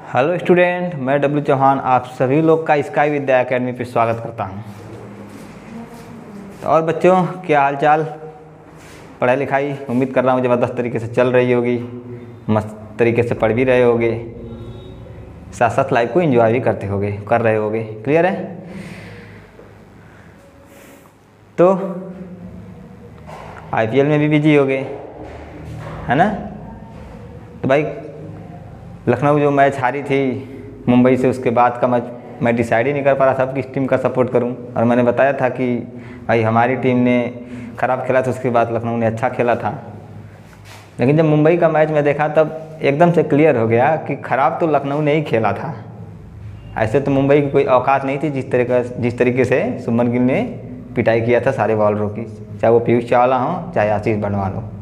Hello student, मैं W Chauhan आप सभी लोग का स्काई विद्या एकेडमी पे स्वागत करता हूं। तो और बच्चों, क्या हाल चाल? पढ़ाई लिखाई उम्मीद कर रहा हूं ज़बरदस्त तरीके से चल रही होगी, मस्त तरीके से पढ़ भी रहे होगे, साथ साथ लाइफ को एंजॉय भी कर रहे होगे। क्लियर है? तो आईपीएल में भी बिजी होगे, है ना? तो भाई, लखनऊ जो मैच हारी थी मुंबई से, उसके बाद का मैच मैं डिसाइड ही नहीं कर पा रहा था किस टीम का सपोर्ट करूं। और मैंने बताया था कि भाई हमारी टीम ने ख़राब खेला था, उसके बाद लखनऊ ने अच्छा खेला था। लेकिन जब मुंबई का मैच मैं देखा तब एकदम से क्लियर हो गया कि ख़राब तो लखनऊ ने ही खेला था। ऐसे तो मुंबई की कोई औकात नहीं थी जिस तरीके से शुभमन गिल ने पिटाई किया था सारे बॉलरों की, चाहे वो पीयूष चावला हो चाहे आशीष बर्नवाल हो।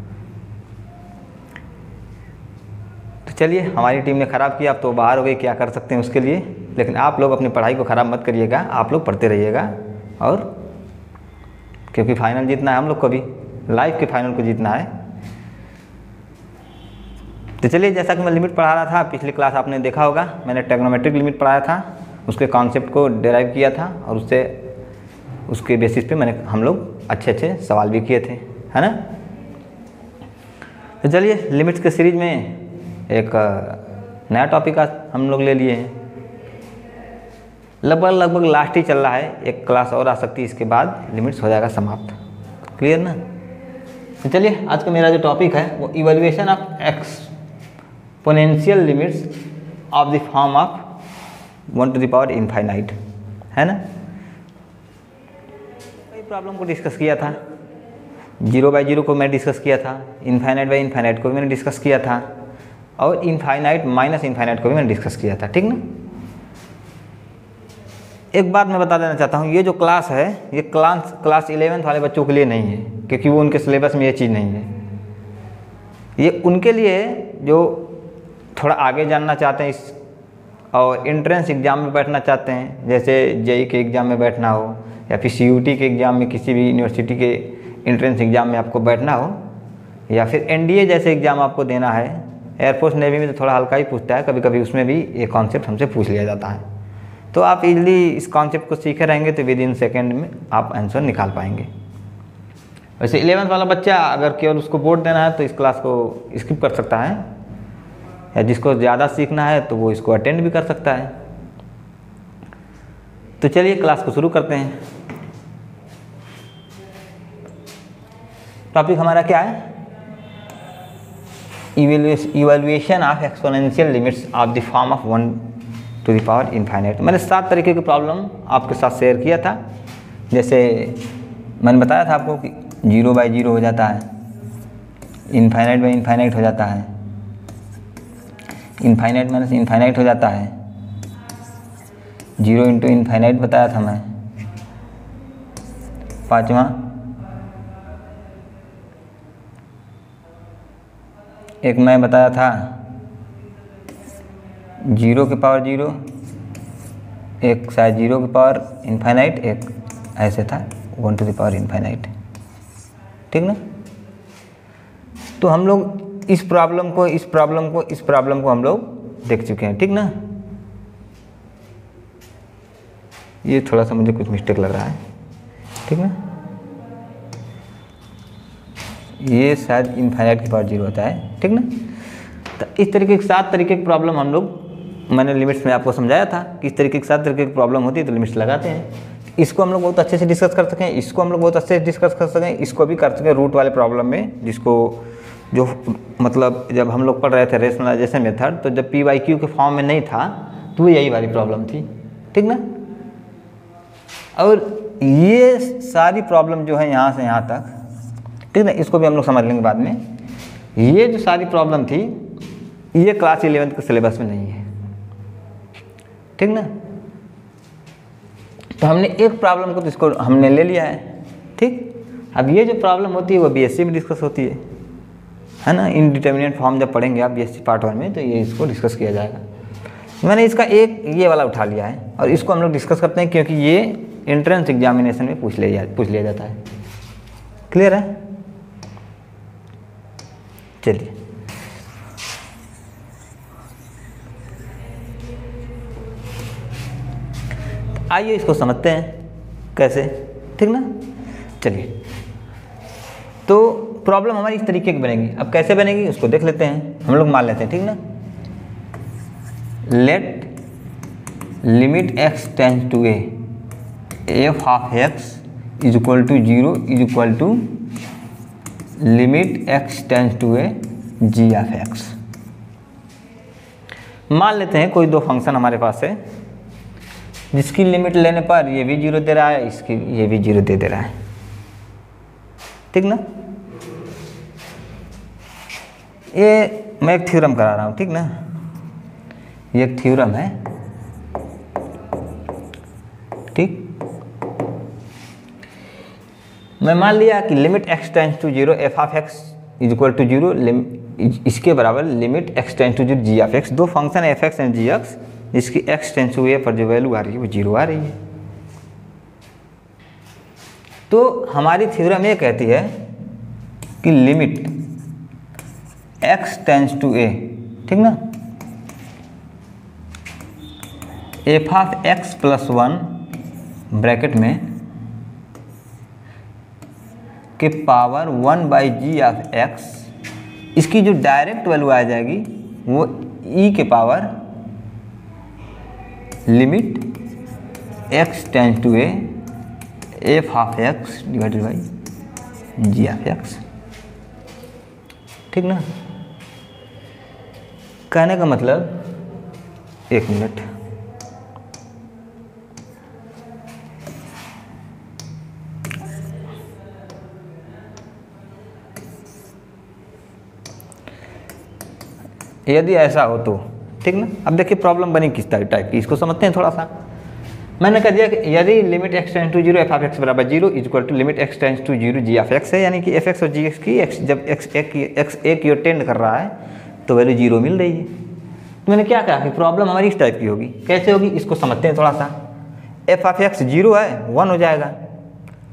चलिए, हमारी टीम ने ख़राब किया, अब तो बाहर हो गई, क्या कर सकते हैं उसके लिए। लेकिन आप लोग अपनी पढ़ाई को ख़राब मत करिएगा, आप लोग पढ़ते रहिएगा। और क्योंकि फाइनल जीतना है हम लोग को, भी लाइफ के फाइनल को जीतना है। तो चलिए, जैसा कि मैं लिमिट पढ़ा रहा था, पिछली क्लास आपने देखा होगा, मैंने ट्रिग्नोमेट्रिक लिमिट पढ़ाया था, उसके कॉन्सेप्ट को डिराइव किया था और उसके बेसिस पे हम लोग अच्छे सवाल भी किए थे, है ना? तो चलिए, लिमिट्स के सीरीज में एक नया टॉपिक आज हम लोग ले लिए हैं। लगभग लास्ट ही चल रहा है, एक क्लास और आ सकती है, इसके बाद लिमिट्स हो जाएगा समाप्त। क्लियर ना? तो चलिए, आज का मेरा जो टॉपिक है वो evaluation of exponential limits of the form of 1 to the power infinite, है ना? कई प्रॉब्लम को डिस्कस किया था, 0/0 को मैं डिस्कस किया था, इनफाइनाइट बाई इनफाइनाइट को भी मैंने डिस्कस किया था, और इनफाइनाइट माइनस इनफाइनाइट को भी मैंने डिस्कस किया था। ठीक ना? एक बात मैं बता देना चाहता हूँ, ये जो क्लास है ये क्लास 11th वाले बच्चों के लिए नहीं है, क्योंकि वो उनके सिलेबस में ये चीज़ नहीं है। ये उनके लिए जो थोड़ा आगे जानना चाहते हैं और एंट्रेंस एग्ज़ाम में बैठना चाहते हैं, जैसे जेई के एग्ज़ाम में बैठना हो या फिर सीयूटी के एग्ज़ाम में, किसी भी यूनिवर्सिटी के एंट्रेंस एग्ज़ाम में आपको बैठना हो, या फिर एनडीए जैसे एग्ज़ाम आपको देना है। एयरफोर्स नेवी में तो थोड़ा हल्का ही पूछता है, कभी कभी उसमें भी ये कॉन्सेप्ट हमसे पूछ लिया जाता है। तो आप इजीली इस कॉन्सेप्ट को सीखे रहेंगे तो विद इन सेकेंड में आप आंसर निकाल पाएंगे। वैसे 11th वाला बच्चा अगर केवल उसको बोर्ड देना है तो इस क्लास को स्किप कर सकता है, या जिसको ज़्यादा सीखना है तो वो इसको अटेंड भी कर सकता है। तो चलिए, क्लास को शुरू करते हैं। टॉपिक हमारा क्या है? Evaluation of exponential limits of the form of 1 to the power infinite. मैंने 7 तरीके के प्रॉब्लम आपके साथ शेयर किया था। जैसे मैंने बताया था आपको कि 0/0 हो जाता है, इनफाइनाइट बाई इनफाइनाइट हो जाता है, इनफाइनाइट माइनस इनफाइनाइट हो जाता है, 0 इंटू इनफाइनाइट बताया था मैं। 5वां एक मैं बताया था 0 के पावर 0, एक शायद 0 के पावर इनफाइनाइट, एक ऐसे था 1 to the power इनफाइनाइट। ठीक ना? तो हम लोग इस प्रॉब्लम को हम लोग देख चुके हैं। ठीक ना? ये थोड़ा सा मुझे कुछ मिस्टेक लग रहा है। ठीक ना? ये शायद इनफाइनाइट की पावर 0 होता है। ठीक ना? तो इस तरीके के 7 तरीके की प्रॉब्लम हम लोग, मैंने लिमिट्स में आपको समझाया था कि इस तरीके की 7 तरीके की प्रॉब्लम होती है तो लिमिट्स लगाते हैं। इसको हम लोग बहुत अच्छे से डिस्कस कर सकें, इसको हम लोग बहुत अच्छे से डिस्कस कर सकें, इसको भी कर सकें रूट वाले प्रॉब्लम में, जो मतलब जब हम लोग पढ़ रहे थे रेशनलाइजेशन मेथड, तो जब PYQ के फॉर्म में नहीं था तो यही वाली प्रॉब्लम थी। ठीक ना? और ये सारी प्रॉब्लम जो है यहाँ से यहाँ तक, ठीक ना, इसको भी हम लोग समझ लेंगे बाद में। ये जो सारी प्रॉब्लम थी ये क्लास 11th के सिलेबस में नहीं है। ठीक ना? तो हमने एक प्रॉब्लम को तो इसको हमने ले लिया है। ठीक, अब ये जो प्रॉब्लम होती है वो BSc में डिस्कस होती है ना? इनडिटर्मिनेट फॉर्म जब पढ़ेंगे आप BSc पार्ट 1 में तो ये इसको डिस्कस किया जाएगा। मैंने इसका एक ये वाला उठा लिया है और इसको हम लोग डिस्कस करते हैं, क्योंकि ये एंट्रेंस एग्जामिनेशन में पूछ लिया जाता है। क्लियर है? चलिए, आइए इसको समझते हैं कैसे, ठीक ना। चलिए, तो प्रॉब्लम हमारी इस तरीके की बनेगी। अब कैसे बनेगी उसको देख लेते हैं, हम लोग मान लेते हैं, ठीक ना। Let limit x tends to a f of x is equal to 0 is equal to limit x tends to a g of x। मान लेते हैं कोई दो फंक्शन हमारे पास है जिसकी लिमिट लेने पर ये भी 0 दे रहा है, इसकी ये भी 0 दे रहा है, ठीक ना। ये मैं एक थ्योरम करा रहा हूँ, ठीक ना। ये एक थ्योरम है, ठीक। मैं मान लिया कि limit x tends to 0 f of x is equal to 0, इसके बराबर limit x tends to 0 g of x। दो फंक्शन है f(x) एंड g(x), जिसकी x टेंस टू a पर जो वैल्यू आ रही है वो 0 आ रही है। तो हमारी थ्योरम ये कहती है कि limit x tends to a, ठीक ना, f of x plus 1 bracket में के power 1 by G of x, इसकी जो डायरेक्ट वैल्यू आ जाएगी वो e के power limit x tends to a f of x divided by g of x, ठीक ना। कहने का मतलब, एक मिनट, यदि ऐसा हो तो, ठीक ना। अब देखिए प्रॉब्लम बनी किस टाइप की, इसको समझते हैं थोड़ा सा। मैंने कह दिया कि यदि limit x tends to 0 f of x बराबर 0 is equal to limit x tends to 0 g of x है, यानी कि f(x) और g(x) की जब x एक की ओर टेंड कर रहा है तो वैल्यू 0 मिल रही है। तो मैंने क्या कहा कि प्रॉब्लम हमारी इस टाइप की होगी। कैसे होगी इसको समझते हैं थोड़ा सा। f ऑफ x 0 है, 1 हो जाएगा,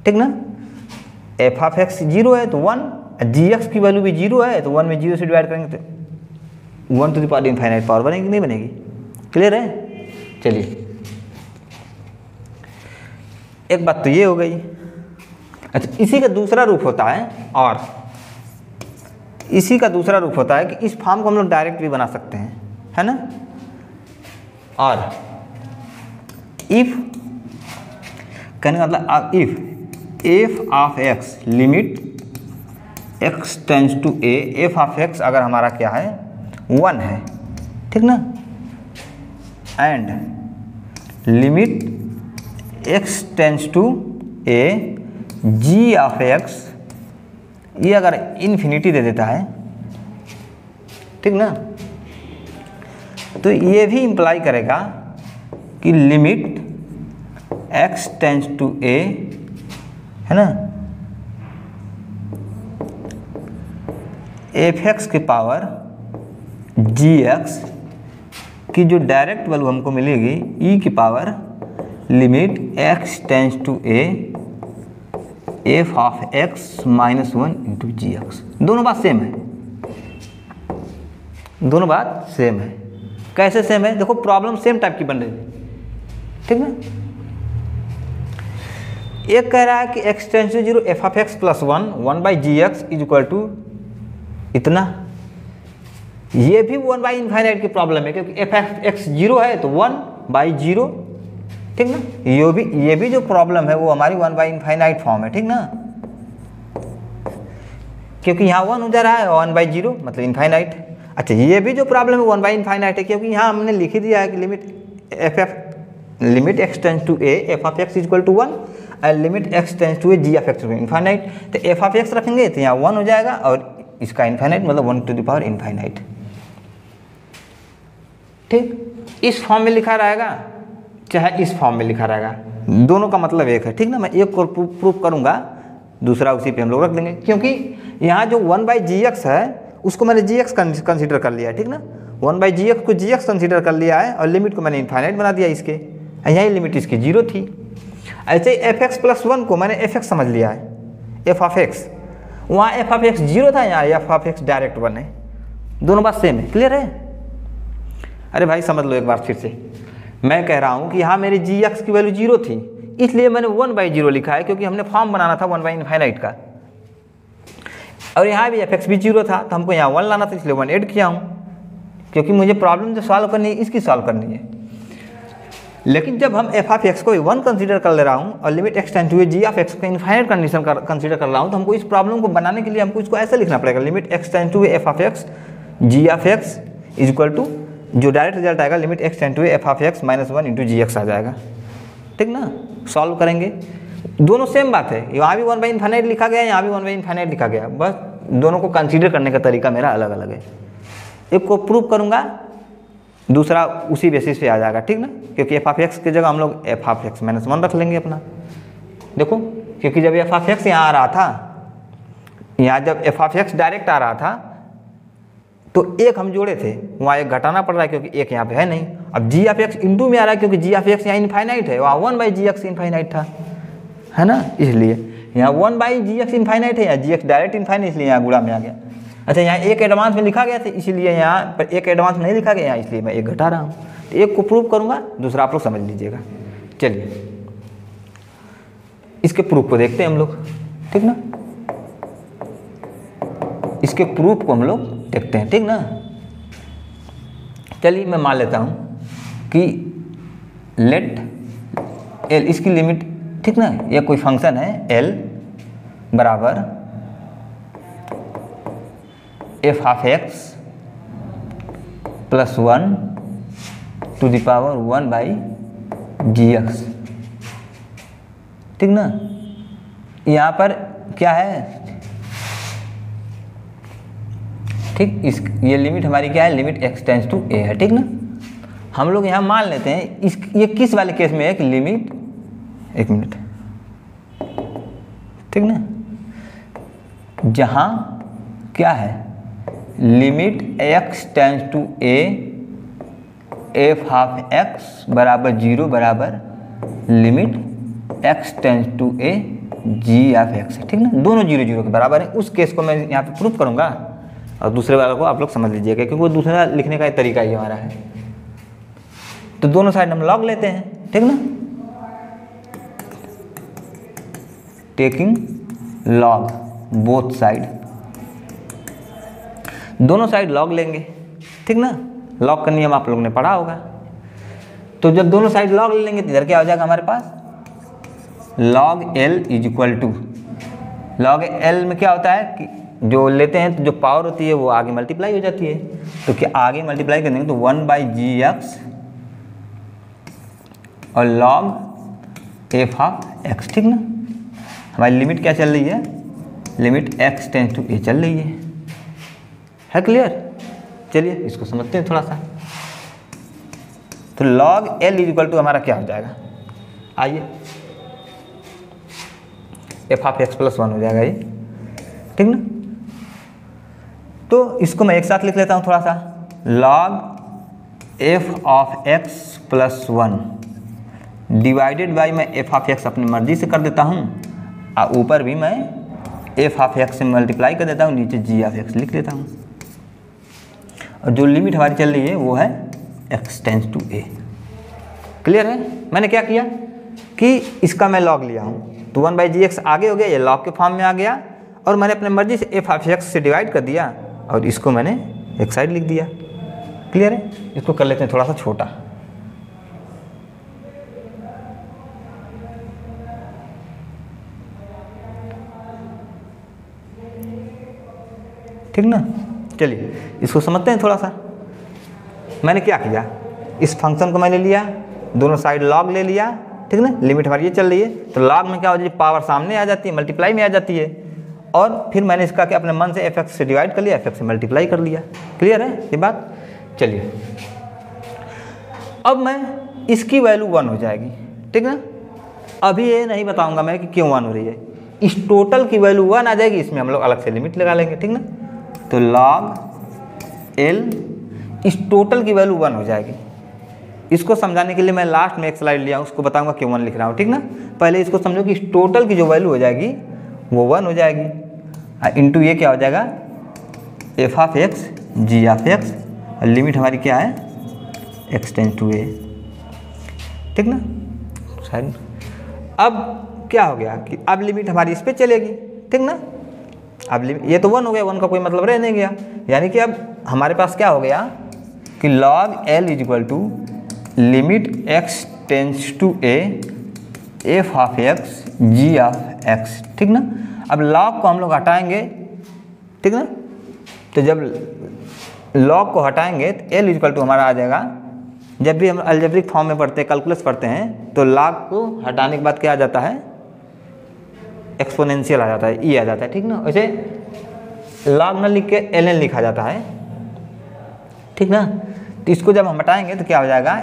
ठीक ना। f ऑफ x 0 है तो 1, g(x) की वैल्यू भी 0 है तो 1 में 0 से डिवाइड करेंगे तो 1 to the power infinite power बनेगी, नहीं बनेगी। क्लियर है। चलिए, एक बात तो ये हो गई। अच्छा, इसी का दूसरा रूप होता है, और इसी का दूसरा रूप होता है कि इस फॉर्म को हम लोग डायरेक्ट भी बना सकते हैं, है ना। और इफ, कहने का मतलब if f of x limit x tends to a, f of x अगर हमारा क्या है 1 है, ठीक ना, and limit x tends to a g of x, ये अगर इन्फिनिटी दे देता है, ठीक ना, तो ये भी इम्प्लाई करेगा कि limit x tends to a, है ना, f(x) के पावर gx की जो डायरेक्ट वैल्यू हमको मिलेगी e की power limit x tends to a f of x minus 1 into ji X. दोनों बात सेम है, दोनों बात सेम है। कैसे सेम है, देखो प्रॉब्लम सेम टाइप की बन रही है, ठीक ना। एक कह रहा है कि x tends to 0 f of x plus 1 by ji x is equal to इतना। ये भी 1 बाई इनफाइनाइट की प्रॉब्लम है, क्योंकि f ऑफ x 0 है तो 1 बाई 0, ठीक ना। ये भी जो प्रॉब्लम है वो हमारी 1 बाई इनफाइनाइट फॉर्म है, ठीक ना, क्योंकि यहाँ 1 हो जा रहा है, 1 बाई 0 मतलब इनफाइनाइट। अच्छा, ये भी जो प्रॉब्लम है 1 बाई इनफाइनाइट है, क्योंकि यहाँ हमने लिख ही दिया है कि limit x tends to a f of x is equal to 1 and limit x tends to a g of x infinite. तो f ऑफ x रखेंगे तो यहाँ 1 हो जाएगा और इसका इनफाइनाइट मतलब 1 टू द पावर इनफाइनाइट, ठीक। इस फॉर्म में लिखा रहेगा चाहे इस फॉर्म में लिखा रहेगा, दोनों का मतलब एक है, ठीक ना। मैं एक को प्रूफ करूंगा, दूसरा उसी पे हम लोग रख देंगे, क्योंकि यहाँ जो 1 बाई जी एक्स है उसको मैंने जी एक्स कंसिडर कर लिया है, ठीक ना। 1 बाई जी एक्स को जी एक्स कंसिडर कर लिया है और लिमिट को मैंने इनफाइनाइट बना दिया इसके, यही लिमिट इसकी 0 थी। ऐसे ही एफ एक्स प्लस 1 को मैंने एफ एक्स समझ लिया है, एफ ऑफ एक्स, वहाँ एफ ऑफ एक्स 0 था, यहाँ एफ ऑफ एक्स डायरेक्ट 1 है, दोनों बात सेम है। क्लियर है। अरे भाई समझ लो एक बार फिर से, मैं कह रहा हूँ कि यहाँ मेरी जी एक्स की वैल्यू 0 थी, इसलिए मैंने 1/0 लिखा है, क्योंकि हमने फॉर्म बनाना था 1/∞ का। और यहाँ भी एफ एक्स भी 0 था, तो हमको यहाँ 1 लाना था, इसलिए 1 ऐड किया हूँ, क्योंकि मुझे प्रॉब्लम जो सॉल्व करनी है इसकी सॉल्व करनी है। लेकिन जब हम एफ ऑफ एक्स को 1 कंसीडर कर ले रहा हूँ और limit X tend to A G of X को इनफाइनाइट कंडीशन कंसीडर कर रहा हूँ, तो हमको इस प्रॉब्लम को बनाने के लिए हमको इसको ऐसे लिखना पड़ेगा, limit X tend to F of x ji of X is equal to, जो डायरेक्ट रिजल्ट आएगा limit X tend to F of X -1 into ji X आ जाएगा। ठीक ना, सॉल्व करेंगे, दोनों सेम बात है, यहाँ भी 1/∞ लिखा गया, यहाँ भी 1/∞ लिखा गया, बस दोनों को कंसीडर करने का तरीका मेरा अलग अलग है। एक को प्रूव करूँगा, दूसरा उसी बेसिस पे आ जाएगा। ठीक ना, क्योंकि एफ ऑफ एक्स की जगह हम लोग एफ ऑफ एक्स -1 रख लेंगे अपना। देखो, क्योंकि जब एफ ऑफ एक्स यहाँ आ रहा था, यहाँ जब एफ ऑफ एक्स डायरेक्ट आ रहा था तो एक हम जोड़े थे, वहाँ एक घटाना पड़ रहा है क्योंकि एक यहाँ पे है नहीं। अब जी ऑफ एक्स इंटू में आ रहा है क्योंकि जी ऑफ एक्स यहाँ इनफाइनाइट है, वहाँ 1/gx इनफाइनाइट था, है ना, इसलिए यहाँ 1/gx इनफाइनाइट है, यहाँ gx डायरेक्ट इनफाइनाइट, इसलिए यहाँ गुणा में आ गया। अच्छा, यहाँ एक एडवांस में लिखा गया था, इसीलिए यहाँ पर एक एडवांस नहीं लिखा गया, इसलिए मैं एक घटा रहा हूँ। तो एक को प्रूव करूँगा, दूसरा आप लोग समझ लीजिएगा। चलिए इसके प्रूफ को देखते हैं हम लोग। ठीक ना, इसके प्रूफ को हम लोग देखते हैं। ठीक ना, चलिए मैं मान लेता हूँ कि लेट एल, इसकी लिमिट, ठीक ना, ये कोई फंक्शन है एल बराबर F of X +1 to the power 1/gx। ठीक ना, यहाँ पर क्या है, ठीक, इस ये लिमिट हमारी क्या है, लिमिट एक्स टेंड्स टू ए है। ठीक ना, हम लोग यहाँ मान लेते हैं इस, ये किस वाले केस में है कि लिमिट, एक मिनट, ठीक ना, जहाँ क्या है limit X tends to A F of X बराबर 0 बराबर limit X tends to A G of X है। ठीक ना, दोनों 0 0 के बराबर है। उस केस को मैं यहाँ पे प्रूफ करूँगा और दूसरे वाले को आप लोग समझ लीजिएगा, क्योंकि वो दूसरा लिखने का तरीका ही हमारा है। तो दोनों साइड हम लॉग लेते हैं। ठीक ना, टेकिंग लॉग बोथ साइड, दोनों साइड लॉग लेंगे। ठीक ना, लॉग का नियम आप लोग ने पढ़ा होगा। तो जब दोनों साइड लॉग ले लेंगे तो इधर क्या हो जाएगा हमारे पास, log L is equal to, log L में क्या होता है कि जो लेते हैं तो जो पावर होती है वो आगे मल्टीप्लाई हो जाती है, तो क्या आगे मल्टीप्लाई कर देंगे तो 1/gx और लॉग एफ ऑफ एक्स। ठीक ना, हमारी लिमिट क्या चल रही है, लिमिट एक्स टेंड्स टू ए चल रही है क्लियर। चलिए इसको समझते हैं थोड़ा सा। तो log L is equal to हमारा क्या हो जाएगा, आइए एफ ऑफ एक्स +1 हो जाएगा ये। ठीक ना, तो इसको मैं एक साथ लिख लेता हूँ थोड़ा सा, log F of X +1 divided by, मैं एफ ऑफ एक्स अपनी मर्जी से कर देता हूँ और ऊपर भी मैं एफ ऑफ एक्स से मल्टीप्लाई कर देता हूँ, नीचे जी ऑफ एक्स लिख लेता हूँ। और जो लिमिट हमारी चल रही है वो है x tends to a. Clear है, मैंने क्या किया कि इसका मैं लॉग लिया हूँ तो 1/gx आगे हो गया, ये लॉग के फॉर्म में आ गया, और मैंने अपने मर्जी से एफ ऑफ एक्स से डिवाइड कर दिया और इसको मैंने एक साइड लिख दिया। क्लियर है, इसको कर लेते हैं थोड़ा सा छोटा। ठीक ना, चलिए इसको समझते हैं थोड़ा सा। मैंने क्या किया, इस फंक्शन को मैंने लिया, दोनों साइड लॉग ले लिया। ठीक ना, लिमिट हमारी ये चल रही है तो लॉग में क्या हो जाती है, पावर सामने आ जाती है, मल्टीप्लाई में आ जाती है, और फिर मैंने इसका क्या अपने मन से एफ एक्स से डिवाइड कर लिया, एफ एक्स से मल्टीप्लाई कर लिया। क्लियर है ये बात। चलिए अब मैं इसकी वैल्यू 1 हो जाएगी। ठीक ना, अभी ये नहीं बताऊंगा मैं कि क्यों 1 हो रही है, इस टोटल की वैल्यू 1 आ जाएगी, इसमें हम लोग अलग से लिमिट लगा लेंगे। ठीक ना, तो लॉग एल इस टोटल की वैल्यू 1 हो जाएगी। इसको समझाने के लिए मैं लास्ट में एक स्लाइड लिया हूँ, उसको बताऊंगा क्यों 1 लिख रहा हूँ। ठीक ना, पहले इसको समझो कि इस टोटल की जो वैल्यू हो जाएगी वो 1 हो जाएगी, इंटू ये क्या हो जाएगा f of x ji of x, और लिमिट हमारी क्या है एक्स टेंड्स टू ए। ठीक ना। साइड अब क्या हो गया कि अब लिमिट हमारी इस पे चलेगी, ठीक ना। अब लिमिट ये तो 1 हो गया, 1 का कोई मतलब रह नहीं गया, यानी कि अब हमारे पास क्या हो गया कि log L is equal to limit x tends to a f of x g of x, ठीक ना। अब log को हम लोग हटाएंगे, ठीक ना। तो जब log को हटाएंगे तो L इज इक्वल टू हमारा आ जाएगा, जब भी हम अलजेब्रिक फॉर्म में पढ़ते हैं, कैलकुलस पढ़ते हैं, तो log को हटाने के बाद क्या आ जाता है, एक्सपोनेंशियल आ जाता है, e आ जाता है, ठीक ना। वैसे log न लिख के ln लिखा जाता है, ठीक ना। तो इसको जब हम हटाएंगे तो क्या हो जाएगा,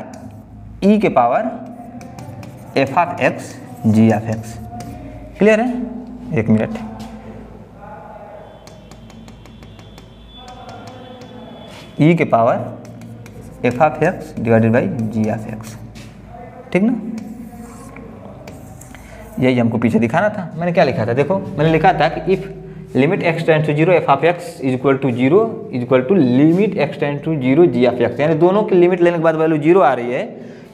e के power f of x g of x। Clear है? एक मिनट, e के power f of x divided by g of x, ठीक ना। यही हमको पीछे दिखाना था। मैंने क्या लिखा था, देखो मैंने लिखा था कि if limit x tends to 0 f of x is equal to 0 is equal to limit x tends to 0 g of x, यानी दोनों की लिमिट लेने के बाद वैल्यू 0 आ रही है,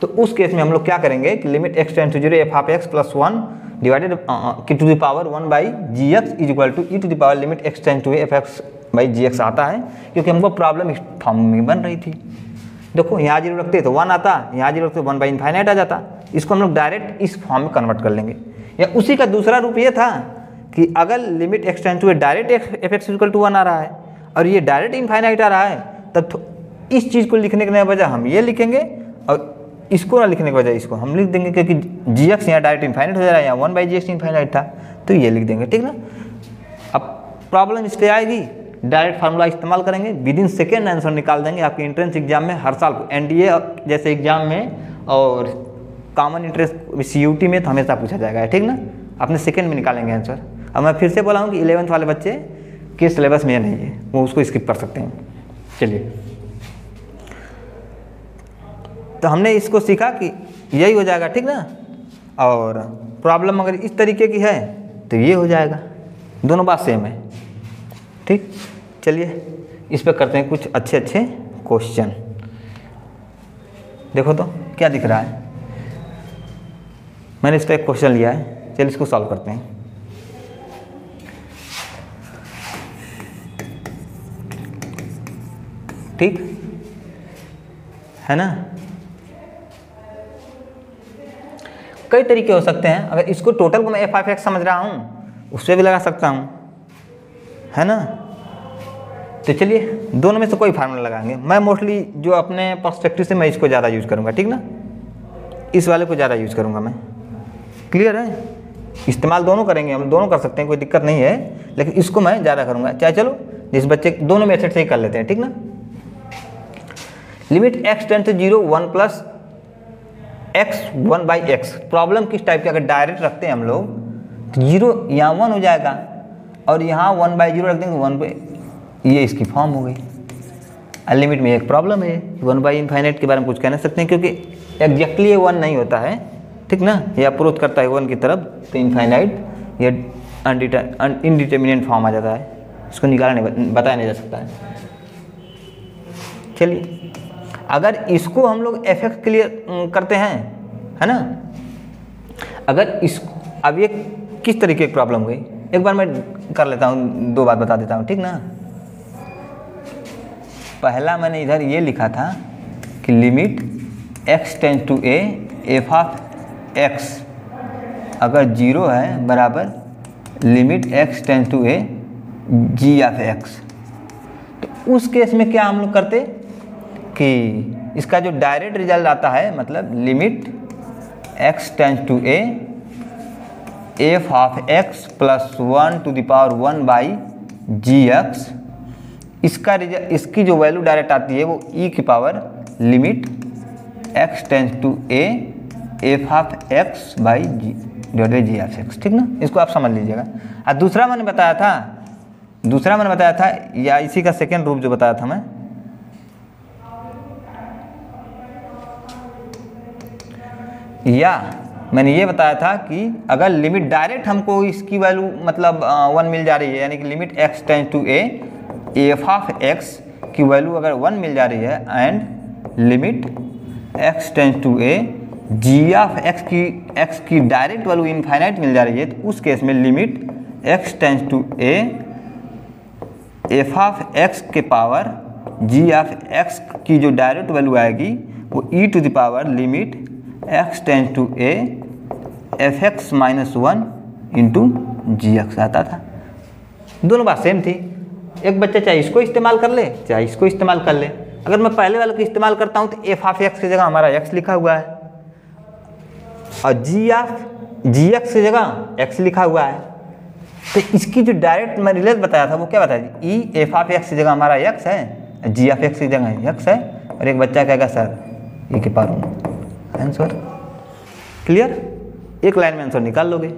तो उस केस में हम लोग क्या करेंगे कि limit x tends to 0 f of x plus 1 divided to the power 1 by ji x is equal to e to the power limit x tends to f x by ji x आता है, क्योंकि हमको problem इस form में बन रही थी। देखो यहाँ 0 रखते तो 1 आता, यहाँ 0 रखते 1 बाई इनफाइनाइट आ जाता। इसको हम लोग डायरेक्ट इस फॉर्म में कन्वर्ट कर लेंगे। या उसी का दूसरा रूप ये था कि अगर limit x tends to direct f x equal to 1 आ रहा है और ये डायरेक्ट इनफाइनाइट आ रहा है, तब इस चीज़ को लिखने के बजाय हम ये लिखेंगे और इसको ना लिखने के बजाय इसको हम लिख देंगे, क्योंकि जी एक्स यहाँ डायरेक्ट इनफाइनाइट हो जा रहा है, यहाँ 1 बाई जी एक्स इनफाइनाइट था, तो ये लिख देंगे, ठीक ना। अब प्रॉब्लम इस पर आएगी, डायरेक्ट फार्मूला इस्तेमाल करेंगे, विद इन सेकेंड आंसर निकाल देंगे। आपके एंट्रेंस एग्जाम में हर साल एनडीए जैसे एग्जाम में और कॉमन इंट्रेंस सीयूटी में तो हमेशा पूछा जाएगा, ठीक ना। अपने सेकेंड में निकालेंगे आंसर। अब मैं फिर से बोला हूँ कि 11th वाले बच्चे के सिलेबस में नहीं है, वो उसको स्किप कर सकते हैं। चलिए, तो हमने इसको सीखा कि यही हो जाएगा, ठीक ना। और प्रॉब्लम अगर इस तरीके की है तो ये हो जाएगा, दोनों बात सेम है, ठीक। चलिए इस पर करते हैं कुछ अच्छे अच्छे क्वेश्चन। देखो तो क्या दिख रहा है, मैंने इस पर एक क्वेश्चन लिया है, चलिए इसको सॉल्व करते हैं। ठीक है ना। कई तरीके हो सकते हैं, अगर इसको टोटल को मैं एफ ऑफ एक्स समझ रहा हूँ उस पर भी लगा सकता हूँ, है ना। तो चलिए दोनों में से कोई फार्मूला लगाएंगे। मैं मोस्टली जो अपने पर्सपेक्टिव से मैं इसको ज़्यादा यूज़ करूँगा, ठीक ना, इस वाले को ज़्यादा यूज़ करूँगा मैं। क्लियर है? इस्तेमाल दोनों करेंगे, हम दोनों कर सकते हैं, कोई दिक्कत नहीं है, लेकिन इसको मैं ज़्यादा करूँगा। चाहे चलो जिस बच्चे दोनों मेथड से ही कर लेते हैं, ठीक ना। Limit x tend to 0 1 plus x 1 by x. Problem किस टाइप की, अगर डायरेक्ट रखते हैं हम लोग तो 0 यहाँ 1 हो जाएगा और यहाँ 1 बाई 0 रख देंगे 1 बाई, ये इसकी फॉर्म हो गई। लिमिट में एक प्रॉब्लम है, 1 बाई इनफाइनाइट के बारे में कुछ कह नहीं सकते हैं, क्योंकि एग्जैक्टली ये 1 नहीं होता है, ठीक ना। ये अप्रोच करता है 1 की तरफ, तो इनफाइनाइट ये इनडिटर्मिनेंट फॉर्म आ जाता है, इसको निकाला नहीं, बताया नहीं जा सकता है। चलिए अगर इसको हम लोग एफ एक्स के लिए करते हैं, है ना, अगर इस अब ये किस तरीके की प्रॉब्लम हुई, एक बार मैं कर लेता हूँ, 2 बात बता देता हूँ, ठीक ना। पहला मैंने इधर ये लिखा था कि limit x tends to a f of x अगर 0 है बराबर limit x tends to a g of x। तो उस केस में क्या हम लोग करते कि इसका जो डायरेक्ट रिजल्ट आता है, मतलब limit x tends to a f of x plus 1 to the power 1 by ji x, इसका रिजल्ट, इसकी जो वैल्यू डायरेक्ट आती है वो e की power limit x tends to a f of x by g divided g of x, ठीक ना। इसको आप समझ लीजिएगा। और दूसरा मैंने बताया था या इसी का सेकेंड रूप जो बताया था मैं, या मैंने ये बताया था कि अगर लिमिट डायरेक्ट हमको इसकी वैल्यू मतलब 1 मिल जा रही है, यानी कि limit x tends to a f of x की वैल्यू अगर 1 मिल जा रही है and limit x tends to a g of x की डायरेक्ट वैल्यू इनफाइनाइट मिल जा रही है, तो उस केस में limit x tends to A F of x के पावर जी ऑफ एक्स की जो डायरेक्ट वैल्यू आएगी वो e to the power limit x tends to A F x minus 1 into ji x आता था। दोनों बात सेम थी। एक बच्चा चाहे इसको इस्तेमाल कर ले चाहे इसको इस्तेमाल कर ले। अगर मैं पहले वाले को इस्तेमाल करता हूँ तो एफ ऑफ एक्स की जगह हमारा एक्स लिखा हुआ है और जी ऑफ जी एक्स की जगह एक्स लिखा हुआ है। तो इसकी जो डायरेक्ट मैं रिलेट बताया था वो क्या बताया, ई एफ ऑफ एक्स की जगह हमारा एक्स है, जी ऑफ एक्स की जगह एक्स है, और एक बच्चा कहेगा सर ई के पावर आंसर। क्लियर? एक लाइन में आंसर निकाल लोगे।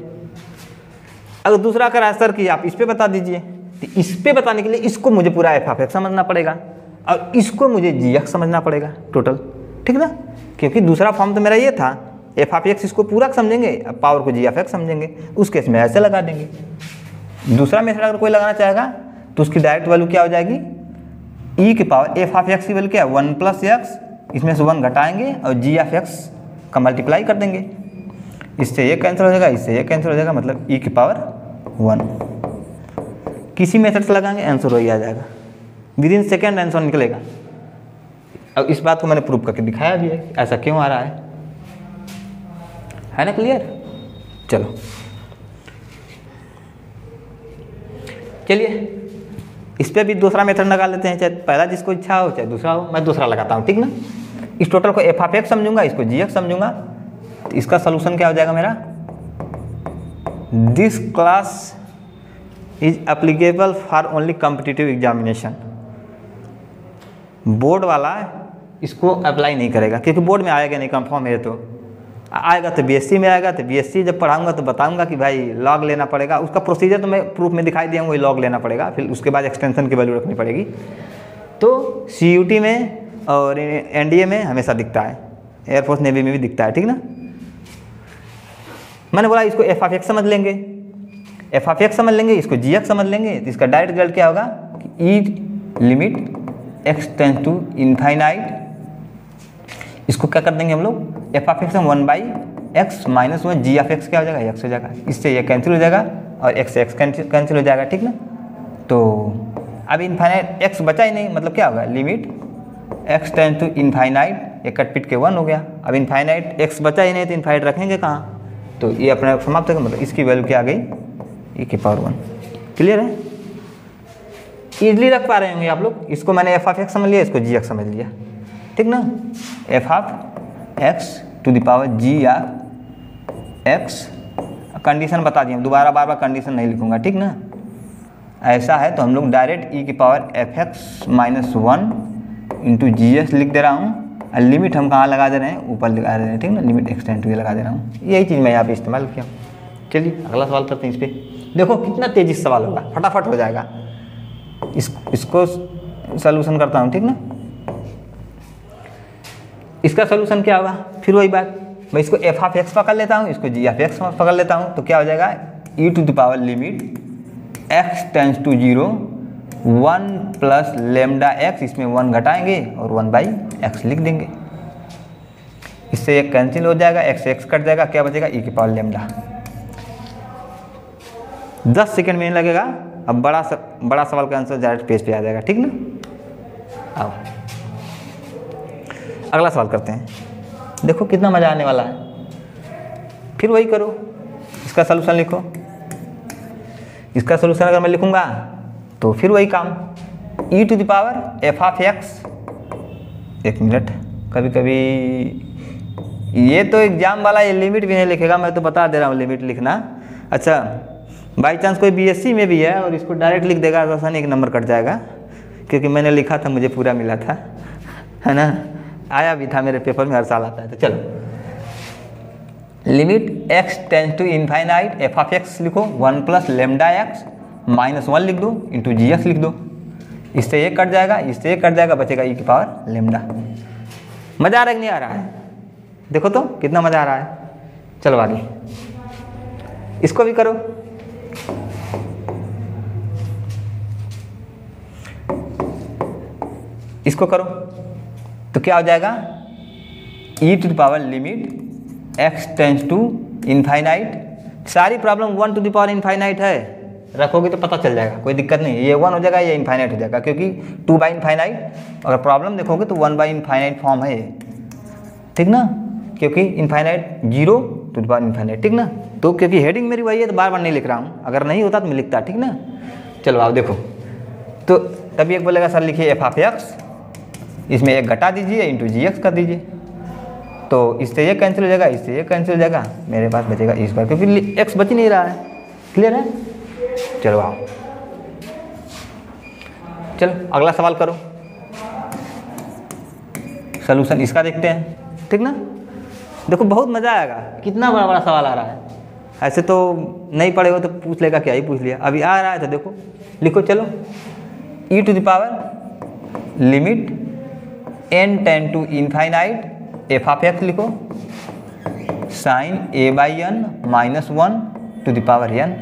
अगर दूसरा कर आंसर कि आप इस पे बता दीजिए, तो इस पे बताने के लिए इसको मुझे पूरा एफ ऑफ एक्स समझना पड़ेगा और इसको मुझे जी एक्स समझना पड़ेगा टोटल, ठीक ना? क्योंकि दूसरा फॉर्म तो मेरा ये था एफ ऑफ एक्स, इसको पूरा समझेंगे, अब पावर को जी ऑफ एक्स समझेंगे, उस केस में ऐसे लगा देंगे। दूसरा मेथड अगर कोई लगाना चाहेगा तो उसकी डायरेक्ट वैल्यू क्या हो जाएगी, ई के पावर एफ ऑफ एक्स की वैल्यू क्या है 1 प्लस एक्स, इसमें से 1 घटाएंगे और जी ऑफ एक्स का मल्टीप्लाई कर देंगे, इससे ये कैंसिल हो जाएगा, इससे ये कैंसिल हो जाएगा, मतलब ई की पावर 1। किसी मेथड से लगाएंगे आंसर वही आ जाएगा, विद इन सेकेंड आंसर निकलेगा। अब इस बात को मैंने प्रूव करके दिखाया भी है ऐसा क्यों आ रहा है ना? क्लियर? चलो चलिए इस पर भी दूसरा मेथड लगा लेते हैं, चाहे पहला जिसको इच्छा हो चाहे दूसरा हो। मैं दूसरा लगाता हूँ, ठीक ना? इस टोटल को एफ ऑफ एक्स समझूंगा, इसको जी एक्स समझूंगा, तो इसका सोल्यूशन क्या हो जाएगा मेरा, this class is applicable for only competitive examination. Board वाला इसको अप्लाई नहीं करेगा क्योंकि बोर्ड में आएगा नहीं, कंफर्म है। तो आएगा तो बीएससी में आएगा, तो बीएससी जब पढ़ाऊंगा तो बताऊंगा कि भाई लॉग लेना पड़ेगा, उसका प्रोसीजर तो मैं प्रूफ में दिखाई दिया हूँ, वही लॉग लेना पड़ेगा, फिर उसके बाद एक्सटेंशन की वैल्यू रखनी पड़ेगी। तो सीयूटी में और एनडीए में हमेशा दिखता है, एयरफोर्स नेवी में भी दिखता है, ठीक ना? मैंने बोला इसको एफ ऑफ एक्स समझ लेंगे, एफ ऑफ एक्स समझ लेंगे, इसको जी एक्स समझ लेंगे, तो इसका डायरेक्ट रिजल्ट क्या होगा कि e limit x tends to infinite, इसको क्या कर देंगे हम लोग एफ ऑफ एक्स में 1 by x minus 1, g of x क्या हो जाएगा एक्स हो जाएगा, इससे ये कैंसिल हो जाएगा और एक्स एक्स कैंसिल हो जाएगा, ठीक ना? तो अब इनफाइनाइट एक्स बचा ही नहीं, मतलब क्या होगा limit x tends to infinite, ये कट पिट के 1 हो गया। अब इनफाइनाइट एक्स बचा ही नहीं तो इनफाइनाइट रखेंगे कहाँ, तो ये अपने समाप्त होगा, मतलब इसकी वैल्यू क्या आ गई ई की पावर 1। क्लियर है? इजली रख पा रहे होंगे आप लोग। इसको मैंने एफ ऑफ एक्स समझ लिया, इसको जी एक्स समझ लिया, ठीक ना? F of x to the power g of x, condition बता दिए, दोबारा बार बार कंडीशन नहीं लिखूंगा, ठीक ना? ऐसा है तो हम लोग डायरेक्ट ई की power f x minus 1 into जी एक्स लिख दे रहा हूँ, और लिमिट हम कहाँ लगा दे रहे हैं, ऊपर लगा दे रहे हैं, ठीक ना? लिमिट एक्सटेंड टू ये लगा दे रहा हूँ, यही चीज़ मैं यहाँ पे इस्तेमाल किया। चलिए अगला सवाल करते हैं। इस पर देखो कितना तेजी से सवाल होगा, फटाफट हो जाएगा। इसको सॉल्यूशन करता हूँ, ठीक ना? इसका सोल्यूशन क्या होगा, फिर वही बात, मैं इसको एफ ऑफ एक्स पकड़ लेता हूँ, इसको जी ऑफ एक्स पकड़ लेता हूँ, तो क्या हो जाएगा e to the power limit x tends to 0 1 plus lambda x, इसमें 1 घटाएंगे और 1 बाई एक्स लिख देंगे, इससे एक कैंसिल हो जाएगा, एक्स एक्स कट जाएगा, क्या बचेगा ई की पावर लेमडा। 10 सेकेंड में लगेगा। अब बड़ा सवाल का आंसर डायरेक्ट पेज पे आ जाएगा, ठीक ना? आओ अगला सवाल करते हैं। देखो कितना मज़ा आने वाला है। फिर वही करो, इसका सलूशन लिखो। इसका सलूशन अगर मैं लिखूंगा तो फिर वही काम, e to the power f of x. एक मिनट, कभी कभी ये तो एग्जाम वाला ये लिमिट भी नहीं लिखेगा, मैं तो बता दे रहा हूँ लिमिट लिखना। अच्छा बाई चांस कोई बीएससी में भी है और इसको डायरेक्ट लिख देगा तो आसानी एक नंबर कट जाएगा, क्योंकि मैंने लिखा था, मुझे पूरा मिला था, है ना? आया भी था मेरे पेपर में, हर साल आता है। तो चलो limit x tends to infinite f of x लिखो 1 प्लस लेमडा एक्स माइनस 1 लिख दो इंटू जी एक्स लिख दो, इससे ये कट जाएगा, इससे ये कट जाएगा, बचेगा ई की पावर लेमडा। मज़ा आ रहा है कि नहीं आ रहा है? देखो तो कितना मज़ा आ रहा है। चलो आगे इसको भी करो। इसको करो तो क्या हो जाएगा e to the power limit x tends to infinite. सारी problem 1 to the power infinite है, रखोगे तो पता चल जाएगा, कोई दिक्कत नहीं, ये 1 हो जाएगा, ये इनफाइनाइट हो जाएगा, क्योंकि 2 बाई इनफाइनाइट। अगर प्रॉब्लम देखोगे तो 1 बाई इनफाइनाइट फॉर्म है ये, ठीक ना, क्योंकि infinite 0 to the power infinite, ठीक ना। तो क्योंकि हेडिंग मेरी वही है तो बार बार नहीं लिख रहा हूँ, अगर नहीं होता तो मैं लिखता, ठीक ना। चलो आओ देखो, तो तभी एक बोलेगा सर लिखिए एफ ऑफ एक्स, इसमें एक घटा दीजिए इंटू जी एक्स कर दीजिए, तो इससे ये कैंसिल हो जाएगा, इससे ये कैंसिल हो जाएगा, मेरे पास बचेगा इस बार, क्योंकि एक्स बच नहीं रहा है। क्लियर है? चलो आओ, चलो अगला सवाल करो, सलूशन इसका देखते हैं, ठीक ना। देखो बहुत मज़ा आएगा, कितना बड़ा बड़ा सवाल आ रहा है, ऐसे तो नहीं पढ़े हो तो पूछ लेगा, क्या ही पूछ लिया, अभी आ रहा है तो देखो लिखो। चलो e to the power limit n tend to infinite f of x लिखो sine a by n minus 1 to the power n,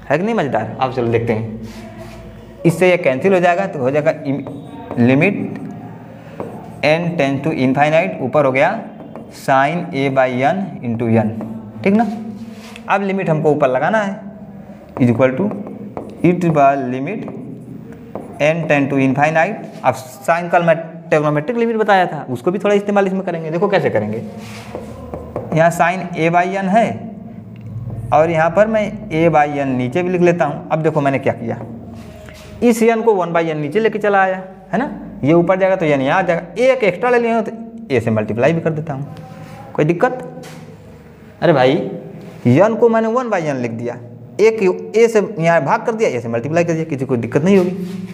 है कि नहीं मजेदार। अब चलो देखते हैं, इससे ये कैंसिल हो जाएगा तो हो जाएगा limit n tend to infinite, ऊपर हो गया sine a by n into n, ठीक ना। अब लिमिट हमको ऊपर लगाना है, is equal to e to the power limit n tend to infinite. अब साइन का मैं ट्रिग्नोमेट्रिक लिमिट बताया था, उसको भी थोड़ा इस्तेमाल इसमें करेंगे। देखो कैसे करेंगे, यहाँ साइन a बाई n है और यहाँ पर मैं a बाई n नीचे भी लिख लेता हूँ। अब देखो मैंने क्या किया, इस n को 1 बाई n नीचे लेके चला आया, है ना, ये ऊपर जाएगा तो n यहाँ आ जाएगा, एक एक्स्ट्रा ले लिया तो a से मल्टीप्लाई भी कर देता हूँ, कोई दिक्कत। अरे भाई n को मैंने 1 बाई n लिख दिया, एक a से यहाँ भाग कर दिया, a से मल्टीप्लाई कर दिया, किसी को दिक्कत नहीं होगी।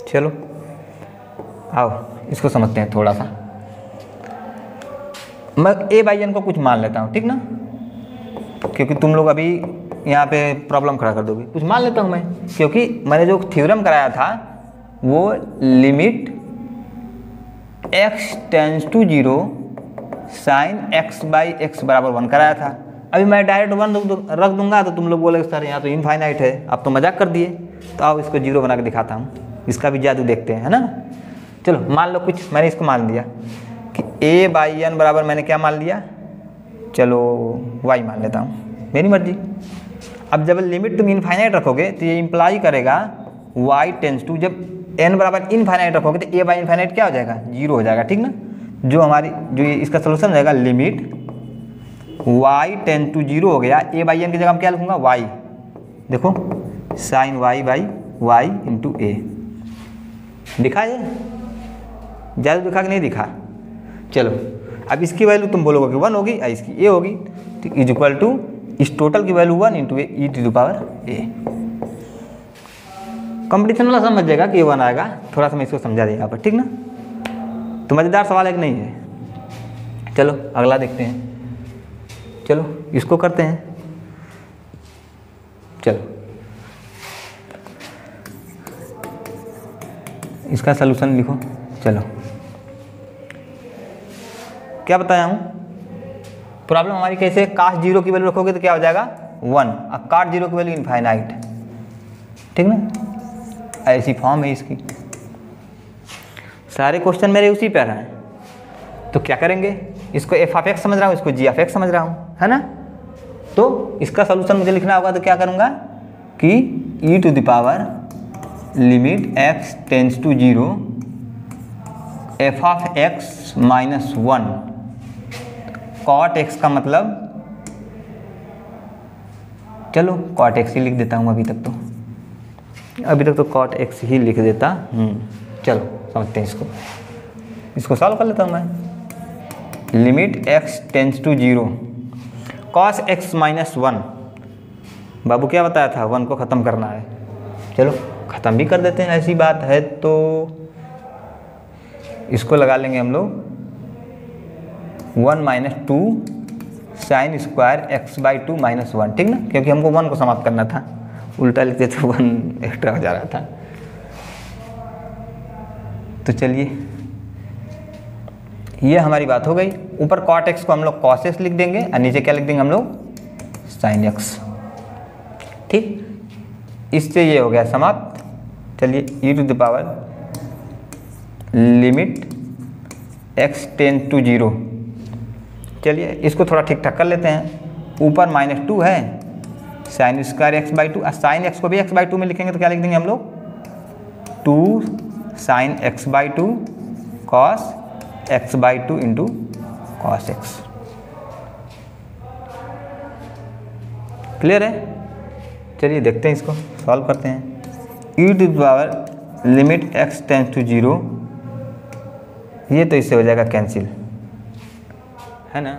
चलो आओ इसको समझते हैं थोड़ा सा। मैं a बाई n को कुछ मान लेता हूँ, ठीक ना, क्योंकि तुम लोग अभी यहाँ पे प्रॉब्लम खड़ा कर दोगे, कुछ मान लेता हूँ मैं, क्योंकि मैंने जो थ्योरम कराया था वो limit x tends to 0 sine x by x बराबर 1 कराया था। अभी मैं डायरेक्ट 1 रख दूंगा तो तुम लोग बोलेगे सर यहाँ तो इनफाइनाइट है, आप तो मजाक कर दिए। तो आओ इसको 0 बना के दिखाता हूँ, इसका भी जादू देखते हैं, है ना। चलो मान लो कुछ, मैंने इसको मान लिया कि a बाई n बराबर मैंने क्या मान लिया, चलो y मान लेता हूँ, मेरी मर्जी। अब जब लिमिट तुम इनफाइनाइट रखोगे तो ये इम्प्लाई करेगा y टेंस टू, जब n बराबर इनफाइनाइट रखोगे तो a बाई इनफाइनाइट क्या हो जाएगा, 0 हो जाएगा, ठीक ना। जो हमारी जो ये इसका सोल्यूशन हो जाएगा लिमिट y टेंस टू 0 हो गया, a बाई n की जगह हम क्या लिखूँगा y, देखो sine y by y into a, दिखा ये ज़्यादा दिखा कि नहीं दिखा। चलो अब इसकी वैल्यू तुम बोलोगे कि 1 होगी, इसकी a होगी, ठीक, इज इक्वल टू इस टोटल की value 1 into e to the power a। Competition वाला समझ जाएगा कि ये 1 आएगा, थोड़ा सा मैं इसको समझा देगा यहाँ पर, ठीक ना। तो मज़ेदार सवाल है कि नहीं है। चलो अगला देखते हैं, चलो इसको करते हैं। चलो इसका सलूशन लिखो। चलो क्या बताया हूँ, प्रॉब्लम हमारी कैसे, काश 0 की वैल्यू रखोगे तो क्या हो जाएगा 1, और काट 0 की वैल्यू इनफाइनाइट, ठीक ना। ऐसी फॉर्म है इसकी, सारे क्वेश्चन मेरे उसी पर हैं। तो क्या करेंगे, इसको एफ ऑफ एक्स समझ रहा हूँ, इसको जी ऑफ एक्स समझ रहा हूँ, है ना। तो इसका सलूशन मुझे लिखना होगा तो क्या करूँगा कि e to the power limit x tends to 0 f of x minus 1 cot x का मतलब, चलो कॉट एक्स ही लिख देता हूँ, अभी तक तो कॉट एक्स ही लिख देता। चलो समझते हैं इसको सॉल्व कर लेता हूँ मैं। Limit x tends to 0 cos x minus 1, बाबू क्या बताया था, 1 को ख़त्म करना है, चलो ख़त्म भी कर देते हैं, ऐसी बात है तो इसको लगा लेंगे हम लोग 1 minus 2 sine square x by 2 minus 1, ठीक ना, क्योंकि हमको 1 को समाप्त करना था, उल्टा लिखते तो 1 एक्स्ट्रा हो जा रहा था। तो चलिए ये हमारी बात हो गई। ऊपर कॉट एक्स को हम लोग कॉस एक्स लिख देंगे और नीचे क्या लिख देंगे हम लोग साइन एक्स, ठीक। इससे ये हो गया समाप्त। चलिए e to the power limit x tend to 0। चलिए इसको थोड़ा ठीक ठाक कर लेते हैं। ऊपर -2 है, sine square x/2, sign x को भी x/2 में लिखेंगे तो क्या लिख देंगे हम लोग, 2 sine x/2 cos x/2 into cos x। Clear है? चलिए देखते हैं, इसको सॉल्व करते हैं। e to the power limit x tends to 0, ये तो इससे हो जाएगा कैंसिल, है ना।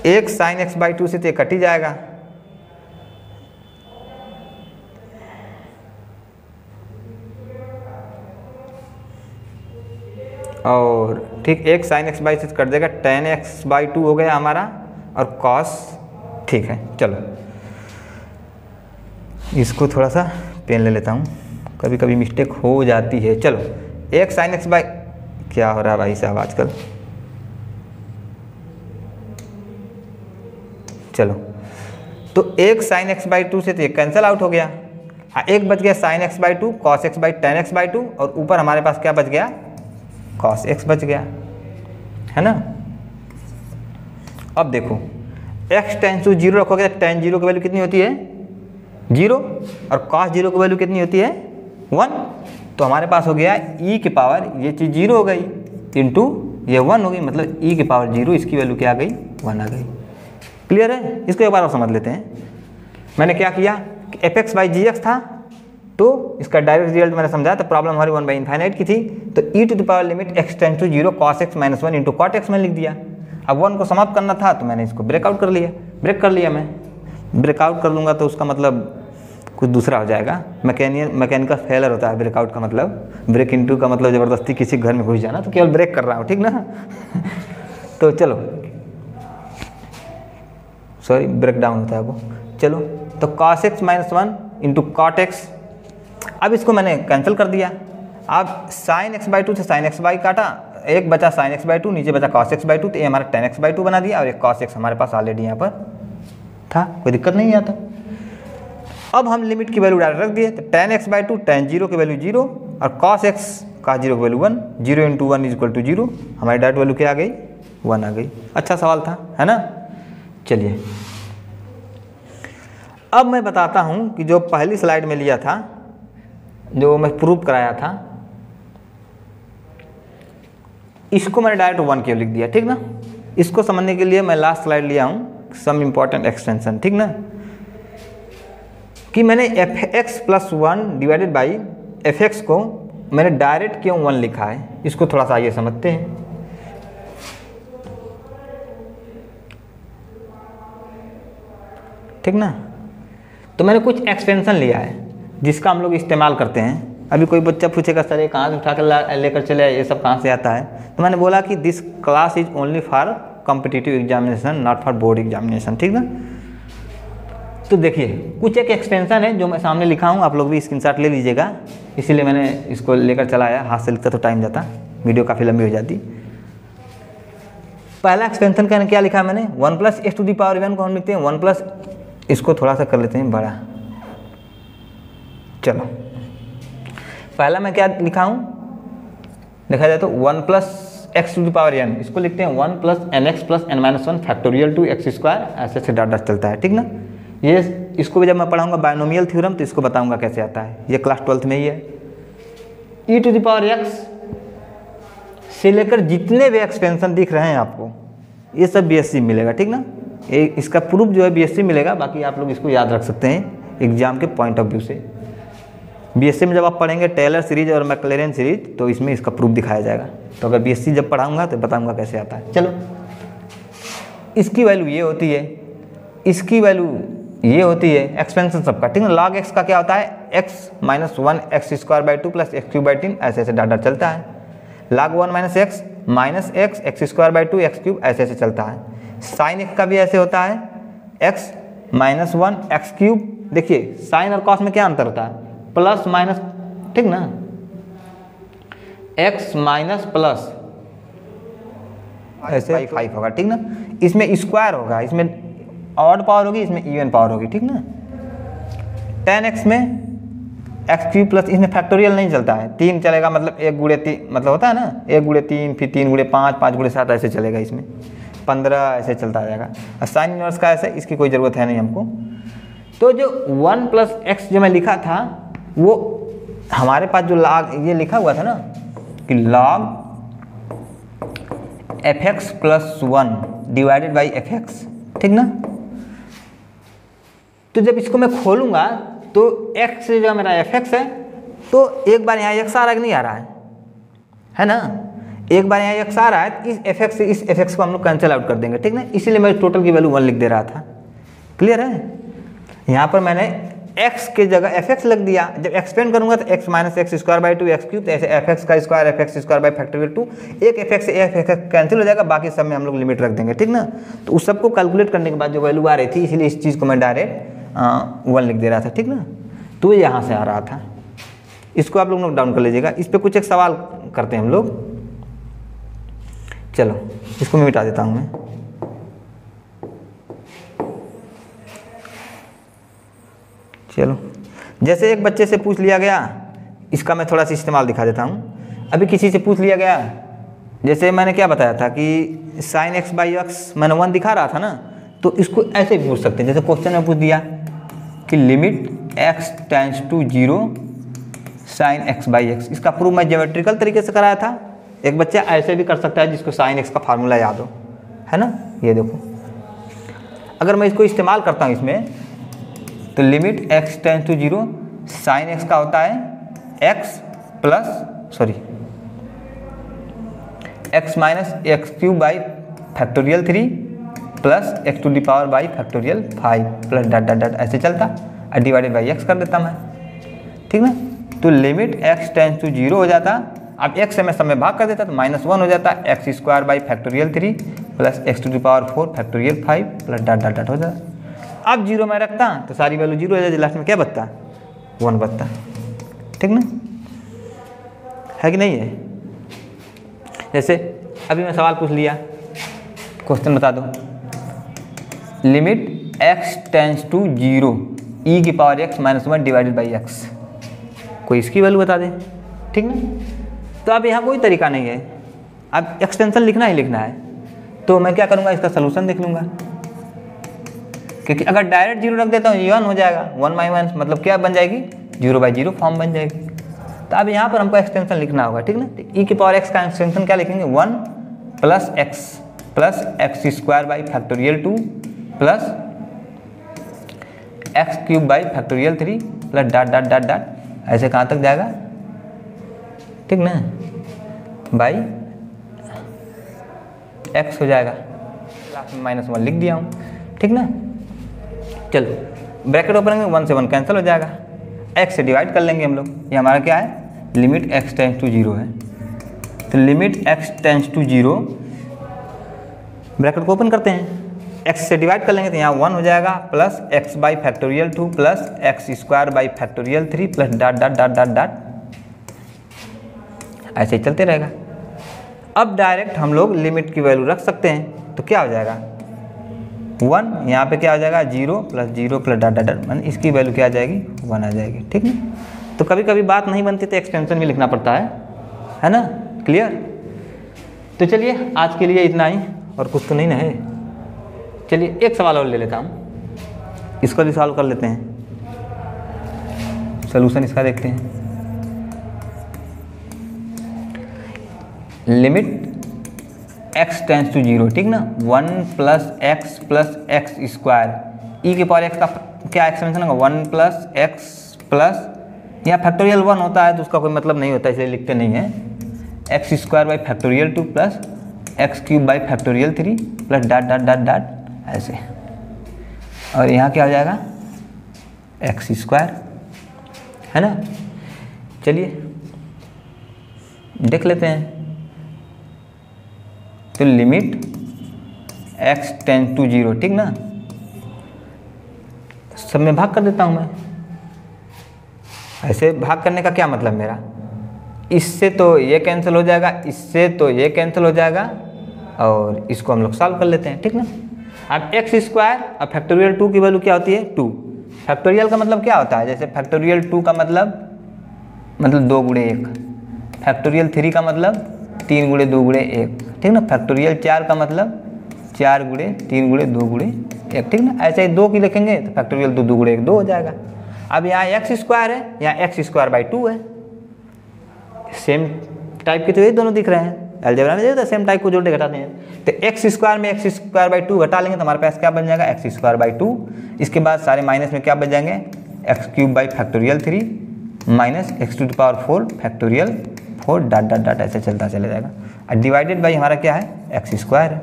एक साइन x/2 से तो ये कट ही जाएगा, और ठीक एक साइन x/2 से कट देगा, tan x/2 हो गया हमारा, और cos, ठीक है। चलो इसको थोड़ा सा पेन ले लेता हूँ, कभी कभी मिस्टेक हो जाती है। चलो एक साइन x/, क्या हो रहा है भाई साहब आजकल। चलो तो एक साइन x/2 से तो ये कैंसिल आउट हो गया, एक बच गया sign x/2 cos x/tan x/2, और ऊपर हमारे पास क्या बच गया, cos x बच गया, है ना। अब देखो x टेंड्स टू 0 रखोगे तो tan 0 की वैल्यू कितनी होती है, 0, और cos 0 की वैल्यू कितनी होती है, 1। तो हमारे पास हो गया e की पावर, ये चीज़ 0 हो गई, इंटू ये 1 हो गई, मतलब e की पावर 0, इसकी वैल्यू क्या आ गई, 1 आ गई। क्लियर है? इसको एक बार और समझ लेते हैं। मैंने क्या किया कि fx/gx था, तो इसका डायरेक्ट रिजल्ट मैंने समझाया, तो प्रॉब्लम हमारी 1/∞ की थी, तो e to the power limit x tends to 0 cos x - 1 into cot x मैंने लिख दिया। अब 1 को समाप्त करना था तो मैंने इसको ब्रेकआउट कर लिया, ब्रेक कर लिया। मैं ब्रेकआउट कर लूँगा तो उसका मतलब कुछ दूसरा हो जाएगा, मैकेनिकल फेलर होता है ब्रेकआउट का मतलब। ब्रेक इनटू का मतलब ज़बरदस्ती किसी घर में घुस जाना, तो केवल ब्रेक कर रहा हूँ, ठीक ना। तो चलो, सॉरी ब्रेक डाउन होता है वो। चलो तो cos x - 1 into cot x, अब इसको मैंने कैंसिल कर दिया। अब साइन x/2 से साइन x/2 काटा, एक बचा साइन x/2, नीचे बचा cos x/2, तो ये हमारा tan x/2 बना दिया, और एक cos x हमारे पास ऑलरेडी यहाँ पर था, कोई दिक्कत नहीं आता। अब हम लिमिट की वैल्यू डायरेक्ट रख दिए, तो tan x/2 tan 0 की वैल्यू 0, और cos x cos 0 की value 1, 0 into 1 is equal to 0, हमारी डायरेक्ट वैल्यू क्या आ गई, 1 आ गई। अच्छा सवाल था, है ना। चलिए अब मैं बताता हूँ कि जो पहली स्लाइड में लिया था, जो मैं प्रूव कराया था, इसको मैंने डायरेक्ट 1 के लिख दिया, ठीक ना। इसको समझने के लिए मैं लास्ट स्लाइड लिया हूँ, सम इम्पॉर्टेंट एक्सटेंशन, ठीक ना, कि मैंने fx + 1 डिवाइडेड बाई fx को मैंने डायरेक्ट क्यों 1 लिखा है, इसको थोड़ा सा आइए समझते हैं। ठीक ना। तो मैंने कुछ एक्सटेंशन लिया है जिसका हम लोग इस्तेमाल करते हैं। अभी कोई बच्चा पूछेगा सर ये कहाँ से उठा कर लेकर चले, ये सब कहाँ से आता है, तो मैंने बोला कि this class is only for competitive examination, not for board examination, ठीक ना। तो देखिए कुछ एक एक्सटेंशन है जो मैं सामने लिखा हूँ, आप लोग भी स्क्रीनशॉट ले लीजिएगा, इसीलिए मैंने इसको लेकर चला आया, हाथ से लिखता तो टाइम जाता, वीडियो काफ़ी लंबी हो जाती। पहला एक्सटेंशन का क्या लिखा है मैंने, 1 + x to the power n को हम लिखते हैं 1 प्लस, इसको थोड़ा सा कर लेते हैं बड़ा। चलो पहला मैं क्या लिखा हूँ, देखा जाए तो 1 + x to the power n, इसको लिखते हैं 1 + nx + n - 1 factorial two x², ऐसे से डाटा चलता है, ठीक ना। ये इसको भी जब मैं पढ़ाऊंगा बायनोमियल थ्योरम तो इसको बताऊंगा कैसे आता है, ये क्लास 12th में ही है। e to the power x से लेकर जितने भी एक्सटेंशन दिख रहे हैं आपको, ये सब BSc मिलेगा, ठीक ना। ये इसका प्रूफ जो है BSc मिलेगा, बाकी आप लोग इसको याद रख सकते हैं एग्जाम के पॉइंट ऑफ व्यू से। BSc में जब आप पढ़ेंगे टेलर सीरीज और मैक्लेरन सीरीज, तो इसमें इसका प्रूफ दिखाया जाएगा। तो अगर BSc जब पढ़ाऊंगा तो बताऊंगा कैसे आता है। चलो इसकी वैल्यू ये होती है, इसकी वैल्यू ये होती है, एक्सपेंशन सबका, ठीक है। log x का क्या होता है, x - 1 x² / 2 + x³ / 3, ऐसे ऐसे डाटा चलता है। log 1 - x - x x² / 2 x³ ऐसे ऐसे चलता है। साइन x का भी ऐसे होता है, x - 1 x³। देखिए साइन और कॉस में क्या अंतर होता है, प्लस माइनस, ठीक ना, x माइनस प्लस ऐसे 5 होगा, ठीक ना। इसमें स्क्वायर होगा, इसमें ऑड पावर होगी, इसमें इवन पावर होगी, ठीक ना। tan x में एक्स क्यूब प्लस, इसमें फैक्टोरियल नहीं चलता है, 3 चलेगा, मतलब 1 गुणे 3 मतलब होता है ना 1 गुणे 3, फिर 3 गुणे 5, 5 गुणे 7 ऐसे चलेगा, इसमें 15 ऐसे चलता जाएगा। और साइन इनवर्स का ऐसे, इसकी कोई ज़रूरत है नहीं हमको। तो जो 1 प्लस एक्स जो मैं लिखा था वो हमारे पास जो लॉग ये लिखा हुआ था ना कि log F x plus 1 divided by F x, ठीक ना। तो जब इसको मैं खोलूंगा तो x से जो मेरा एफ एक्स है, तो एक बार यहाँ x आ रहा है कि नहीं आ रहा है ना, एक बार यहाँ x आ रहा है, तो इस एफ एक्स से इस एफ एक्स को हम लोग कैंसिल आउट कर देंगे, ठीक ना। इसीलिए मैं टोटल की वैल्यू 1 लिख दे रहा था, क्लियर है। यहाँ पर मैंने x के जगह एफ एक्स लग दिया, जब एक्सपेंड करूंगा तो x minus x square by 2 x cube, तो ऐसे एफ एक्स का square F x square by factorial 2, एक एफ एक्स से एफ एक्स कैंसिल हो जाएगा, बाकी सब में हम लोग लिमिट रख देंगे, ठीक ना। तो उस सबको कैलकुलेट करने के बाद जो वैल्यू आ रही थी, इसीलिए इस चीज़ को मैं डायरेक्ट 1 लिख दे रहा था, ठीक ना। तो ये यहाँ से आ रहा था, इसको आप लोग नोट डाउन कर लीजिएगा। इस पर कुछ एक सवाल करते हैं हम लोग। चलो इसको मैं मिटा देता हूँ मैं। चलो जैसे एक बच्चे से पूछ लिया गया, इसका मैं थोड़ा सा इस्तेमाल दिखा देता हूँ। अभी किसी से पूछ लिया गया, जैसे मैंने क्या बताया था कि साइन एक्स बाई एक्स मैंने 1 दिखा रहा था ना, तो इसको ऐसे भी पूछ सकते हैं। जैसे क्वेश्चन में पूछ दिया कि limit x tends to 0 sine x by x, इसका प्रूफ मैं ज्योमेट्रिकल तरीके से कराया था। एक बच्चा ऐसे भी कर सकता है जिसको साइन एक्स का फार्मूला याद हो, है ना। ये देखो, अगर मैं इसको इस्तेमाल करता हूँ इसमें, तो limit x tends to 0 sine x का होता है x plus x minus x cube by factorial 3 plus x to the power by factorial 5 plus dot dot dot ऐसे चलता, और डिवाइडेड बाई एक्स कर देता मैं, ठीक ना। तो लिमिट x टेंड्स टू 0 हो जाता, अब x से मैं सब में भाग कर देता तो -1 हो जाता, x square by factorial 3 plus x to the power 4 factorial 5 plus dot dot dot हो जाता। अब 0 में रखता तो सारी वैल्यू 0 हो जाती, लास्ट में क्या बचता 1 बचता, ठीक ना, है कि नहीं है। जैसे अभी मैं सवाल पूछ लिया, क्वेश्चन बता दो, limit x tends to 0 e की power x minus 1 divided by x, कोई इसकी वैल्यू बता दे, ठीक ना। तो अब यहाँ कोई तरीका नहीं है, अब एक्सटेंशन लिखना ही लिखना है। तो मैं क्या करूँगा, इसका सोल्यूशन देख लूँगा, क्योंकि अगर डायरेक्ट 0 रख देता हूँ ये 1 हो जाएगा, 1 बाई 1 मतलब क्या बन जाएगी 0 बाई 0 फॉर्म बन जाएगी। तो अब यहाँ पर हमको एक्सटेंशन लिखना होगा, ठीक ना। तो e की पावर x का एक्सटेंशन क्या लिखेंगे 1 plus x square by factorial 2 plus x cube by factorial 3 plus dot dot dot dot ऐसे कहाँ तक जाएगा, ठीक ना, बाई एक्स हो जाएगा, लास्ट में -1 लिख दिया हूँ, ठीक ना। चलो ब्रैकेट ओपन करेंगे, 1 से 1 कैंसिल हो जाएगा, x से डिवाइड कर लेंगे हम लोग। ये हमारा क्या है, लिमिट x टेंड्स टू 0 है, तो limit x tends to 0 bracket को ओपन करते हैं, x से डिवाइड कर लेंगे तो यहाँ 1 हो जाएगा, plus x by factorial 2 plus x square by factorial 3 plus dot dot dot dot dot ऐसे ही चलते रहेगा। अब डायरेक्ट हम लोग लिमिट की वैल्यू रख सकते हैं, तो क्या हो जाएगा 1, यहाँ पे क्या हो जाएगा 0 प्लस डॉट डॉट डॉट, इसकी वैल्यू क्या आ जाएगी 1 आ जाएगी, ठीक ना। तो कभी कभी बात नहीं बनती तो एक्सटेंशन भी लिखना पड़ता है ना, क्लियर। तो चलिए आज के लिए इतना ही, और कुछ तो नहीं ना है। चलिए एक सवाल और ले लेता हूँ, इसको भी सॉल्व कर लेते हैं, सॉल्यूशन इसका देखते हैं। लिमिट x टेंड्स टू 0, ठीक ना, 1 प्लस एक्स स्क्वायर, e के पावर x का क्या एक्सटेंशन होगा 1 प्लस एक्स प्लस, यहाँ फैक्टोरियल 1 होता है तो उसका कोई मतलब नहीं होता, इसलिए लिखते नहीं है, x square by factorial 2 plus x cube by factorial 3 plus dot dot dot dot ऐसे, और यहाँ क्या हो जाएगा एक्स स्क्वायर, है ना। चलिए देख लेते हैं, तो लिमिट x टेंड्स टू 0, ठीक ना, सब में भाग कर देता हूँ मैं। ऐसे भाग करने का क्या मतलब मेरा, इससे तो ये कैंसिल हो जाएगा, इससे तो ये कैंसिल हो जाएगा, और इसको हम लोग सॉल्व कर लेते हैं, ठीक ना। अब एक्स स्क्वायर और फैक्टोरियल 2 की वैल्यू क्या होती है 2, फैक्टोरियल का मतलब क्या होता है, जैसे फैक्टोरियल 2 का मतलब मतलब 2 गुणे 1, फैक्टोरियल 3 का मतलब 3 गुणे 2 गुणे 1, ठीक ना। फैक्टोरियल 4 का मतलब 4 गुणे 3 गुणे 2 गुणे 1, ठीक ना। ऐसे ही 2 की लिखेंगे तो फैक्टोरियल 2 गुणे 1 2 हो जाएगा। अब यहाँ एक्स स्क्वायर है, यहाँ एक्स स्क्वायर बाई 2 है, सेम टाइप के तो ये दोनों दिख रहे हैं। अलजेब्रा में देखो तो सेम टाइप को जोड़ते घटाते हैं, तो एक्स स्क्वायर में एक्स स्क्वायर बाई 2 घटा लेंगे तो हमारे पास क्या बन जाएगा, एक्स स्क्वायर बाई 2। इसके बाद सारे माइनस में क्या बच जाएंगे, x cube by factorial 3 minus x to the power 4 factorial 4 dot dot dot ऐसे चलता चला जाएगा। और डिवाइडेड बाई हमारा क्या है, एक्स स्क्वायर है।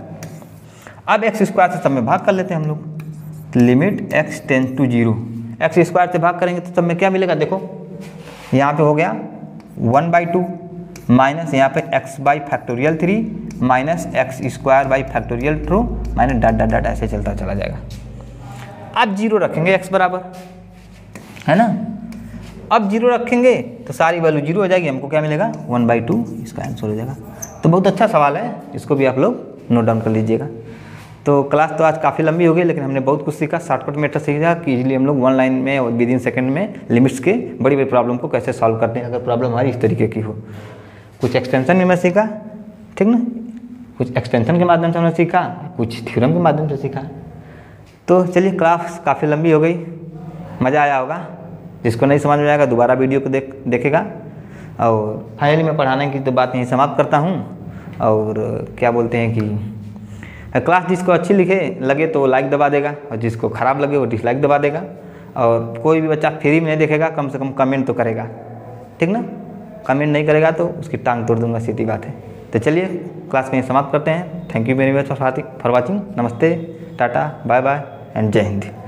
अब एक्स स्क्वायर से सब में भाग कर लेते हैं हम लोग, limit x tends to 0, x square से भाग करेंगे तो सब में क्या मिलेगा, देखो यहाँ पे हो गया 1/2 माइनस यहाँ पे x by factorial 3 minus x square by factorial 2 minus dot dot dot ऐसे चलता चला जाएगा। अब 0 रखेंगे x बराबर, है ना। अब 0 रखेंगे तो सारी वैल्यू 0 हो जाएगी, हमको क्या मिलेगा 1/2, इसका आंसर हो जाएगा। तो बहुत अच्छा सवाल है, इसको भी आप लोग नोट डाउन कर लीजिएगा। तो क्लास तो आज काफ़ी लंबी हो गई, लेकिन हमने बहुत कुछ सीखा, शॉर्टकट मेथड सीखा कि इजीली हम लोग 1 लाइन में और विद इन सेकंड में लिमिट्स के बड़ी बड़ी प्रॉब्लम को कैसे सॉल्व करते हैं, अगर प्रॉब्लम हमारी इस तरीके की हो। कुछ एक्सटेंशन भी मैं सीखा, ठीक ना, कुछ एक्सटेंशन के माध्यम से हमने सीखा, कुछ थ्योरम के माध्यम से सीखा। तो चलिए क्लास काफ़ी लंबी हो गई, मज़ा आया होगा। जिसको नहीं समझ में आएगा दोबारा वीडियो को देखेगा। और फाइनली मैं पढ़ाने की तो बात यहीं समाप्त करता हूँ। और क्या बोलते हैं कि क्लास जिसको अच्छी लगे तो लाइक दबा देगा, और जिसको ख़राब लगे वो डिसलाइक दबा देगा। और कोई भी बच्चा फ्री में नहीं देखेगा, कम से कम कमेंट तो करेगा, ठीक ना। कमेंट नहीं करेगा तो उसकी टांग तोड़ दूंगा, सीधी बात है। तो चलिए क्लास में समाप्त करते हैं। Thank you very much for watching. नमस्ते, टाटा, बाय बाय एंड जय हिंद।